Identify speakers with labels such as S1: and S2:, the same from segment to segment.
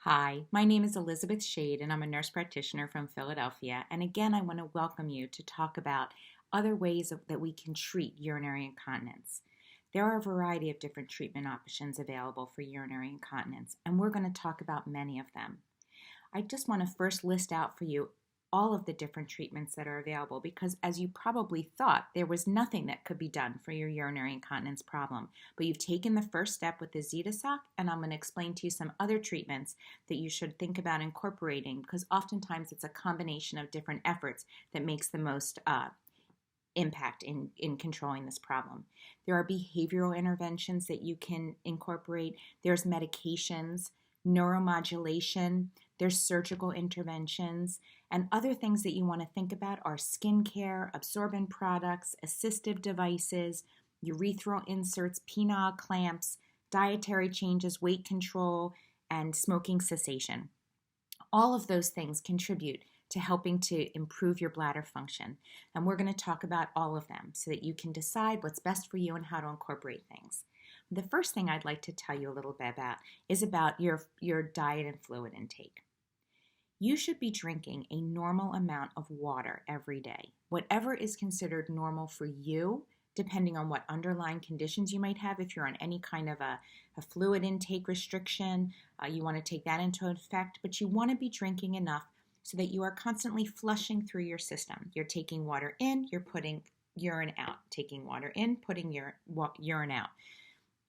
S1: Hi, my name is Elizabeth Shade and I'm a nurse practitioner from Philadelphia. And again, I want to welcome you to talk about other ways that we can treat urinary incontinence. There are a variety of different treatment options available for urinary incontinence, and we're going to talk about many of them. I just want to first list out for you all of the different treatments that are available because, as you probably thought, there was nothing that could be done for your urinary incontinence problem. But you've taken the first step with the Zeta-Sock, and I'm going to explain to you some other treatments that you should think about incorporating because oftentimes it's a combination of different efforts that makes the most impact in controlling this problem. There are behavioral interventions that you can incorporate. There's medications, neuromodulation, there's surgical interventions, and other things that you want to think about are skincare, absorbent products, assistive devices, urethral inserts, penile clamps, dietary changes, weight control, and smoking cessation. All of those things contribute to helping to improve your bladder function. And we're going to talk about all of them so that you can decide what's best for you and how to incorporate things. The first thing I'd like to tell you a little bit about is about your diet and fluid intake. You should be drinking a normal amount of water every day. Whatever is considered normal for you, depending on what underlying conditions you might have. If you're on any kind of a fluid intake restriction, you want to take that into effect, but you want to be drinking enough so that you are constantly flushing through your system. You're taking water in, you're putting urine out. Taking water in, putting urine out.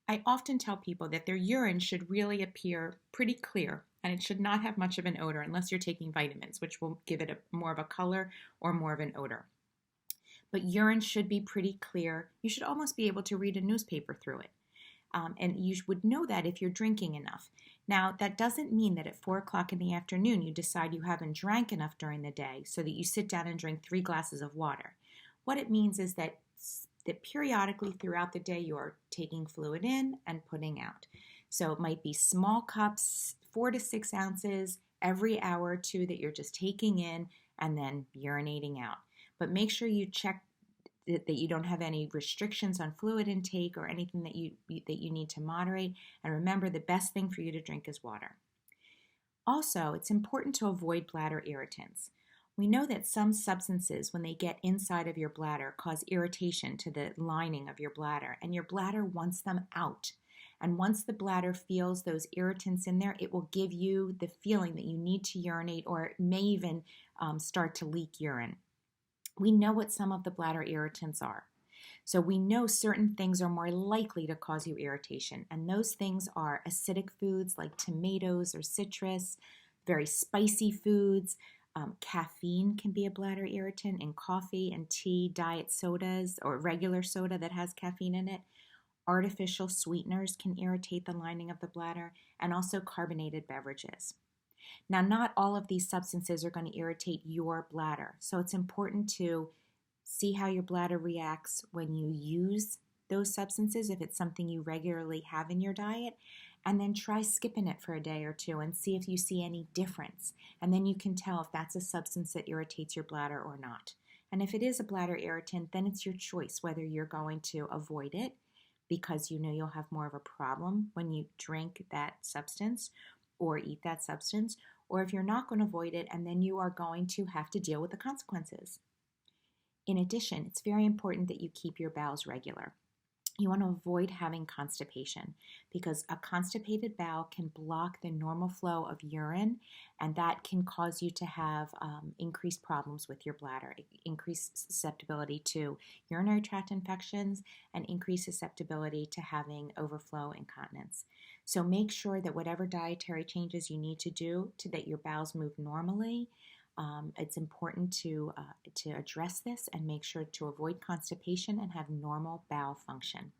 S1: I often tell people that their urine should really appear pretty clear, and it should not have much of an odor unless you're taking vitamins, which will give it more of a color or more of an odor. But urine should be pretty clear. You should almost be able to read a newspaper through it. And you would know that if you're drinking enough. Now, that doesn't mean that at 4 o'clock in the afternoon you decide you haven't drank enough during the day so that you sit down and drink 3 glasses of water. What it means is that periodically throughout the day you are taking fluid in and putting out. So it might be small cups, 4 to 6 ounces every hour or two that you're just taking in and then urinating out. But make sure you check that you don't have any restrictions on fluid intake or anything that you need to moderate. And remember, the best thing for you to drink is water. Also, it's important to avoid bladder irritants. We know that some substances, when they get inside of your bladder, cause irritation to the lining of your bladder, and your bladder wants them out. And once the bladder feels those irritants in there, it will give you the feeling that you need to urinate, or it may even start to leak urine. We know what some of the bladder irritants are. So we know certain things are more likely to cause you irritation, and those things are acidic foods like tomatoes or citrus, very spicy foods. Caffeine can be a bladder irritant in coffee and tea, diet sodas, or regular soda that has caffeine in it. Artificial sweeteners can irritate the lining of the bladder, and also carbonated beverages. Now, not all of these substances are going to irritate your bladder, so it's important to see how your bladder reacts when you use those substances, if it's something you regularly have in your diet, and then try skipping it for a day or two and see if you see any difference. And then you can tell if that's a substance that irritates your bladder or not. And if it is a bladder irritant, then it's your choice whether you're going to avoid it because you know you'll have more of a problem when you drink that substance or eat that substance, or if you're not going to avoid it and then you are going to have to deal with the consequences. In addition, it's very important that you keep your bowels regular. You want to avoid having constipation because a constipated bowel can block the normal flow of urine, and that can cause you to have increased problems with your bladder, increased susceptibility to urinary tract infections, and increased susceptibility to having overflow incontinence. So make sure that whatever dietary changes you need to do to that your bowels move normally, it's important to address this and make sure to avoid constipation and have normal bowel function.